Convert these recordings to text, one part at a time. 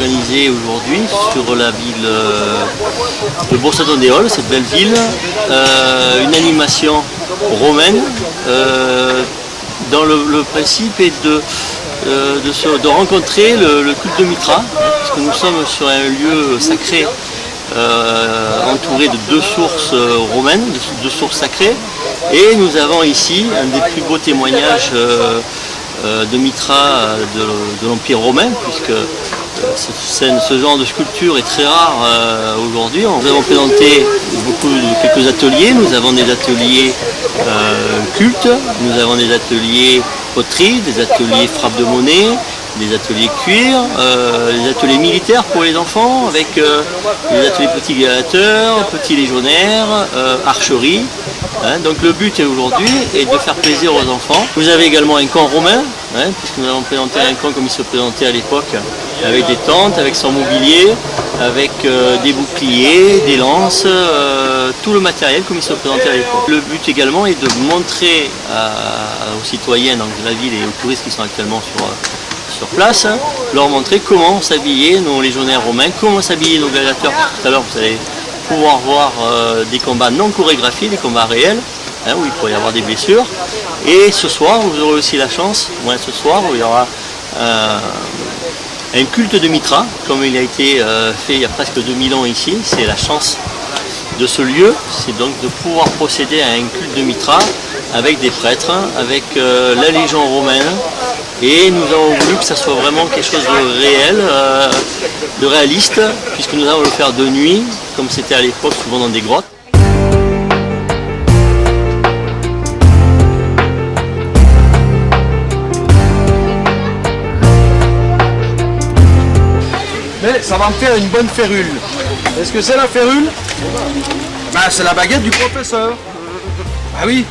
organiser aujourd'hui sur la ville de Bourg-Saint-Andéol, cette belle ville, une animation romaine dont le principe est de rencontrer le culte de Mitra, puisque nous sommes sur un lieu sacré entouré de deux sources romaines, deux sources sacrées, et nous avons ici un des plus beaux témoignages de Mitra de l'Empire romain, puisque ce genre de sculpture est très rare aujourd'hui. Nous avons présenté quelques ateliers. Nous avons des ateliers cultes, nous avons des ateliers poterie, des ateliers frappe de monnaie, des ateliers cuir, des ateliers militaires pour les enfants, avec des ateliers petits gladiateurs, petits légionnaires, archerie. Donc le but aujourd'hui est de faire plaisir aux enfants. Vous avez également un camp romain, puisque nous avons présenté un camp comme il se présentait à l'époque, avec des tentes, avec son mobilier, avec des boucliers, des lances, tout le matériel comme il se présentait à l'époque. Le but également est de montrer aux citoyens donc, de la ville et aux touristes qui sont actuellement sur place, leur montrer comment s'habiller nos légionnaires romains, comment s'habiller nos gladiateurs. Tout à l'heure vous allez pouvoir voir des combats non chorégraphiés, des combats réels, où il pourrait y avoir des blessures. Et ce soir, vous aurez aussi la chance, ce soir, où il y aura un culte de Mitra, comme il a été fait il y a presque 2000 ans ici. C'est la chance de ce lieu, c'est donc de pouvoir procéder à un culte de Mitra avec des prêtres, avec la Légion romaine. Et nous avons voulu que ça soit vraiment quelque chose de réel, de réaliste, puisque nous allons le faire de nuit, comme c'était à l'époque, souvent dans des grottes. Mais ça va me faire une bonne férule. Est-ce que c'est la férule? C'est la baguette du professeur. Ah oui,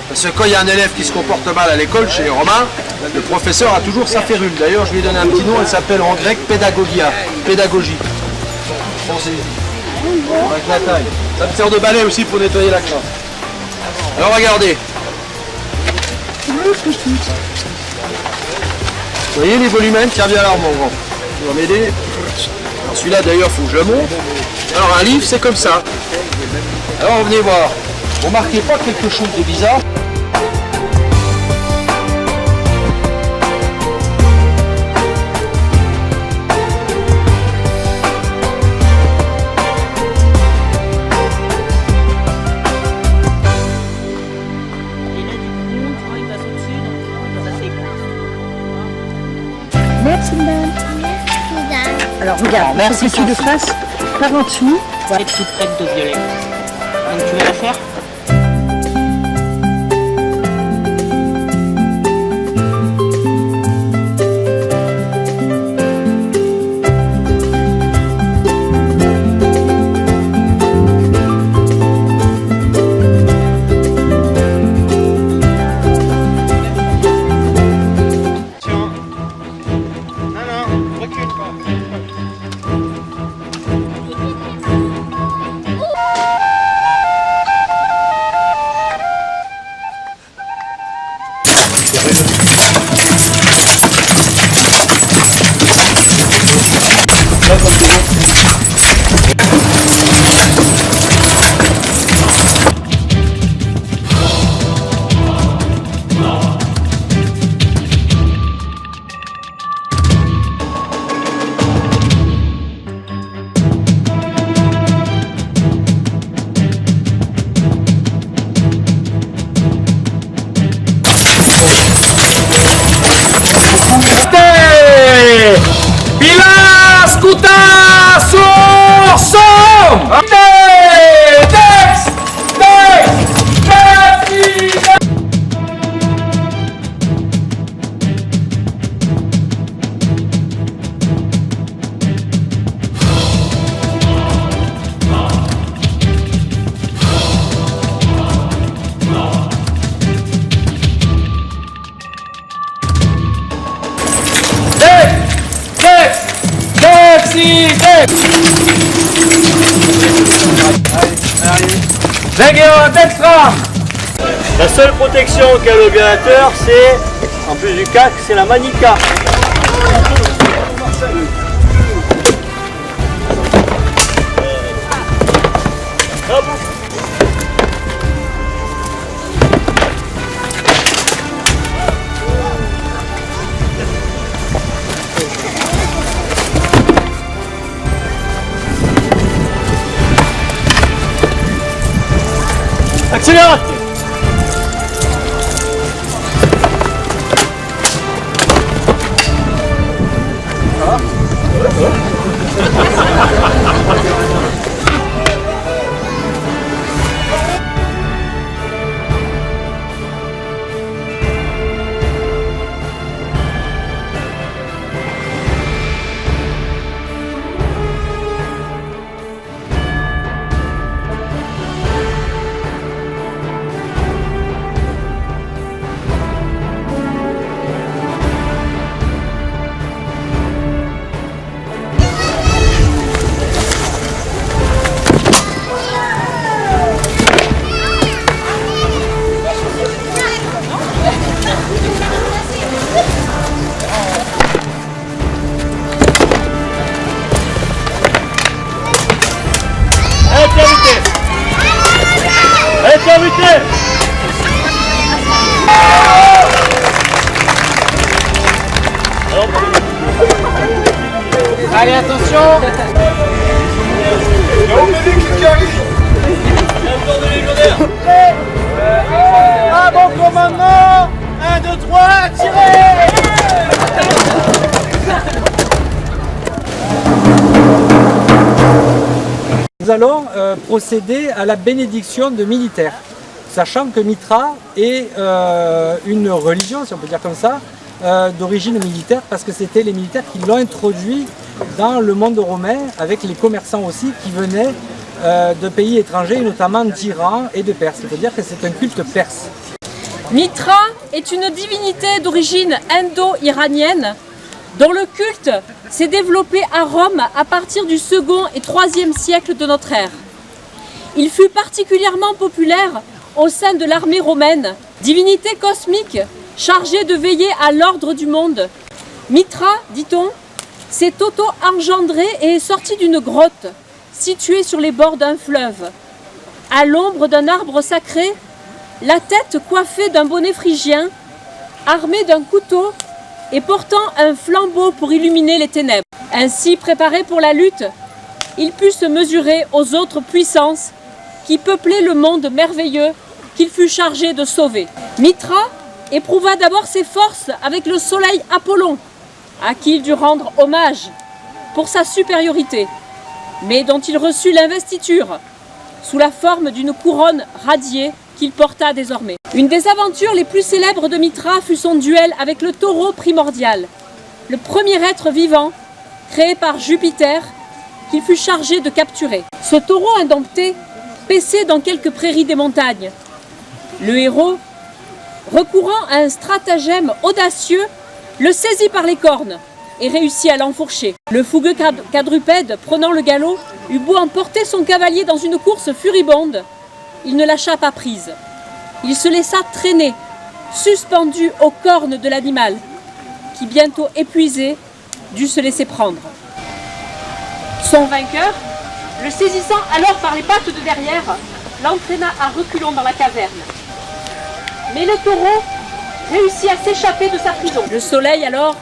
parce que quand il y a un élève qui se comporte mal à l'école, chez les Romains, le professeur a toujours sa férule. D'ailleurs, je lui ai donné un petit nom, elle s'appelle en grec pédagogia, pédagogie. Pensez-y. Avec la taille. Ça me sert de balai aussi pour nettoyer la classe. Alors regardez. Vous voyez les volumens? Tiens bien là, mon grand. Tu vas m'aider. Alors celui-là d'ailleurs, il faut que je le monte. Alors un livre, c'est comme ça. Alors venez voir. Vous remarquez pas quelque chose de bizarre? Merci madame. Alors regarde, merci que tu le fasses par en dessous. Cette toute prête de violet. Donc tu vas la faire? La seule protection qu'a le gladiateur, c'est, en plus du casque, c'est la manica. Accélérate. Allez, attention. Ah bon commandement. 1, 2, 3, tirez. Nous allons procéder à la bénédiction de militaires, sachant que Mitra est une religion, si on peut dire comme ça, d'origine militaire, parce que c'était les militaires qui l'ont introduit dans le monde romain, avec les commerçants aussi qui venaient de pays étrangers, notamment d'Iran et de Perse. Il faut dire que c'est un culte perse. Mitra est une divinité d'origine indo-iranienne dont le culte s'est développé à Rome à partir du 2e et 3e siècle de notre ère. Il fut particulièrement populaire au sein de l'armée romaine, divinité cosmique chargée de veiller à l'ordre du monde. Mitra, dit-on, s'est auto-engendré et est sorti d'une grotte située sur les bords d'un fleuve. À l'ombre d'un arbre sacré, la tête coiffée d'un bonnet phrygien, armé d'un couteau et portant un flambeau pour illuminer les ténèbres. Ainsi préparé pour la lutte, il put se mesurer aux autres puissances qui peuplaient le monde merveilleux qu'il fut chargé de sauver. Mitra éprouva d'abord ses forces avec le soleil Apollon, à qui il dut rendre hommage pour sa supériorité, mais dont il reçut l'investiture sous la forme d'une couronne radiée qu'il porta désormais. Une des aventures les plus célèbres de Mitra fut son duel avec le taureau primordial, le premier être vivant créé par Jupiter qu'il fut chargé de capturer. Ce taureau indompté paissait dans quelques prairies des montagnes. Le héros, recourant à un stratagème audacieux, le saisit par les cornes et réussit à l'enfourcher. Le fougueux quadrupède, prenant le galop, eut beau emporter son cavalier dans une course furibonde, il ne lâcha pas prise. Il se laissa traîner, suspendu aux cornes de l'animal, qui bientôt épuisé, dut se laisser prendre. Son vainqueur, le saisissant alors par les pattes de derrière, l'entraîna à reculons dans la caverne. Mais le taureau réussit à s'échapper de sa prison. Le soleil alors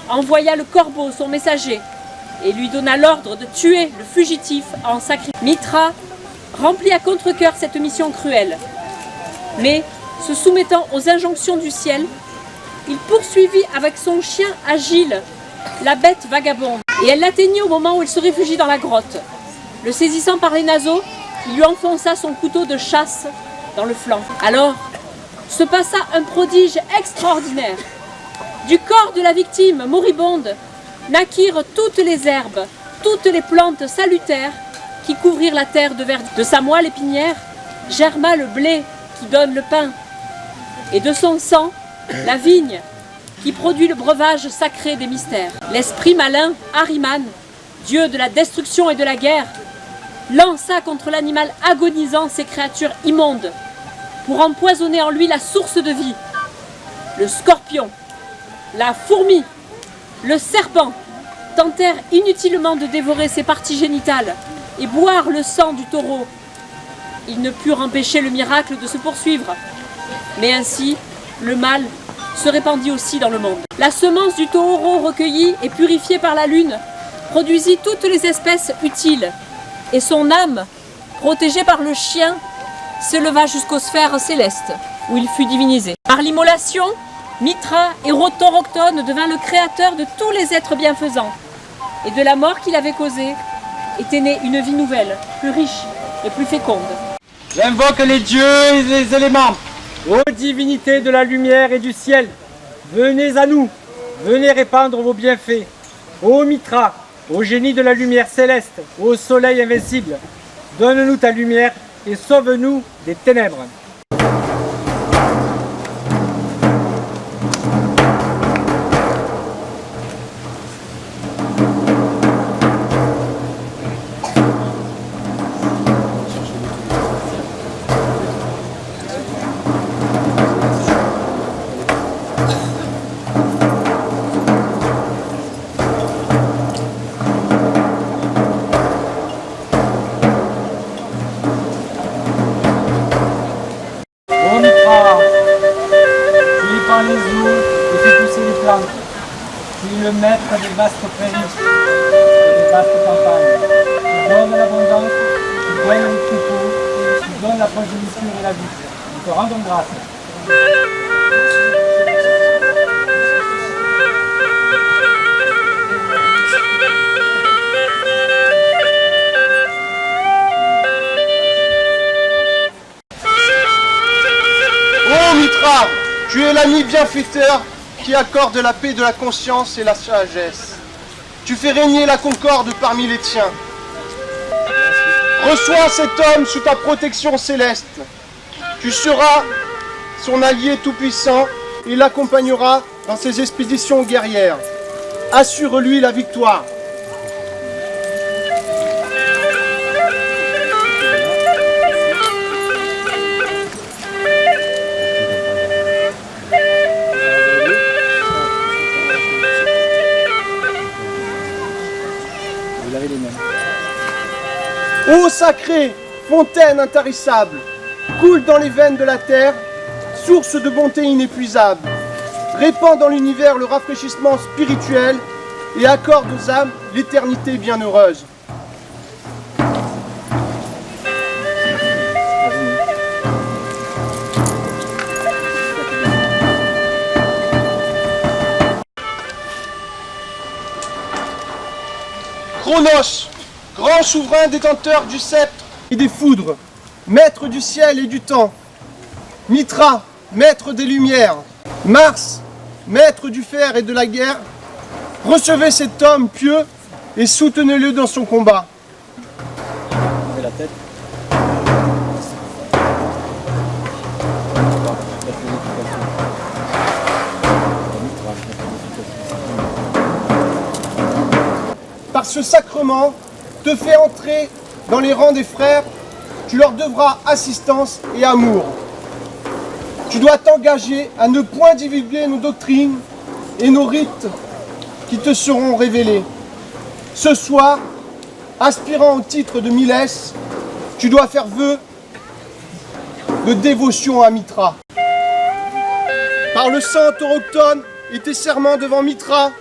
envoya le corbeau, son messager, et lui donna l'ordre de tuer le fugitif en sacrifice. Mitra remplit à contre-cœur cette mission cruelle. Mais, se soumettant aux injonctions du ciel, il poursuivit avec son chien agile la bête vagabonde. Et elle l'atteignit au moment où il se réfugie dans la grotte. Le saisissant par les naseaux, il lui enfonça son couteau de chasse dans le flanc. Alors, se passa un prodige extraordinaire. Du corps de la victime moribonde naquirent toutes les herbes, toutes les plantes salutaires qui couvrirent la terre de verdure. De sa moelle épinière germa le blé qui donne le pain, et de son sang, la vigne qui produit le breuvage sacré des mystères. L'esprit malin, Ahriman, dieu de la destruction et de la guerre, lança contre l'animal agonisant ses créatures immondes pour empoisonner en lui la source de vie. Le scorpion, la fourmi, le serpent tentèrent inutilement de dévorer ses parties génitales et boire le sang du taureau. Ils ne purent empêcher le miracle de se poursuivre, mais ainsi le mal se répandit aussi dans le monde. La semence du taureau recueillie et purifiée par la lune produisit toutes les espèces utiles, et son âme, protégée par le chien, s'éleva jusqu'aux sphères célestes, où il fut divinisé. Par l'immolation, Mitra, héros taurochtone, devint le créateur de tous les êtres bienfaisants. Et de la mort qu'il avait causée, était née une vie nouvelle, plus riche et plus féconde. J'invoque les dieux et les éléments. Ô divinités de la lumière et du ciel, venez à nous, venez répandre vos bienfaits. Ô Mitra, ô génie de la lumière céleste, ô soleil invincible, donne-nous ta lumière et sauve-nous des ténèbres. Ô Mitra, tu épands les eaux et fais pousser les plantes. Tu es le maître des vastes prairies et des vastes campagnes. Tu donnes l'abondance, tu donnes les troupeaux, tu donnes la progéniture et la vie. Nous te rendons grâce. Ô Mitra, tu es l'ami bienfaiteur qui accorde la paix de la conscience et la sagesse. Tu fais régner la concorde parmi les tiens. Reçois cet homme sous ta protection céleste. Tu seras son allié tout-puissant et l'accompagneras dans ses expéditions guerrières. Assure-lui la victoire. Eau sacrée, fontaine intarissable, coule dans les veines de la terre, source de bonté inépuisable, répand dans l'univers le rafraîchissement spirituel et accorde aux âmes l'éternité bienheureuse. Chronos, grand souverain détenteur du sceptre et des foudres, maître du ciel et du temps. Mitra, maître des lumières. Mars, maître du fer et de la guerre. Recevez cet homme pieux et soutenez-le dans son combat. La tête. Par ce sacrement, te fait entrer dans les rangs des frères, tu leur devras assistance et amour. Tu dois t'engager à ne point divulguer nos doctrines et nos rites qui te seront révélés. Ce soir, aspirant au titre de Milès, tu dois faire vœu de dévotion à Mitra. Par le sang taurochtone et tes serments devant Mitra,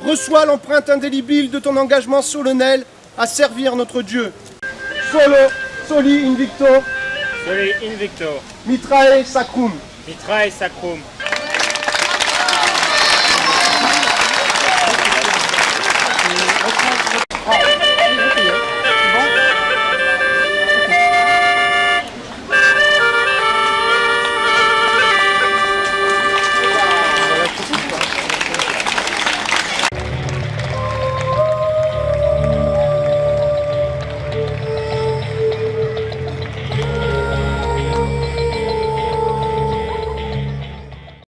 reçois l'empreinte indélébile de ton engagement solennel à servir notre Dieu. Solo, soli invicto, Soli invicto, Mitrae sacrum. Mitrae sacrum.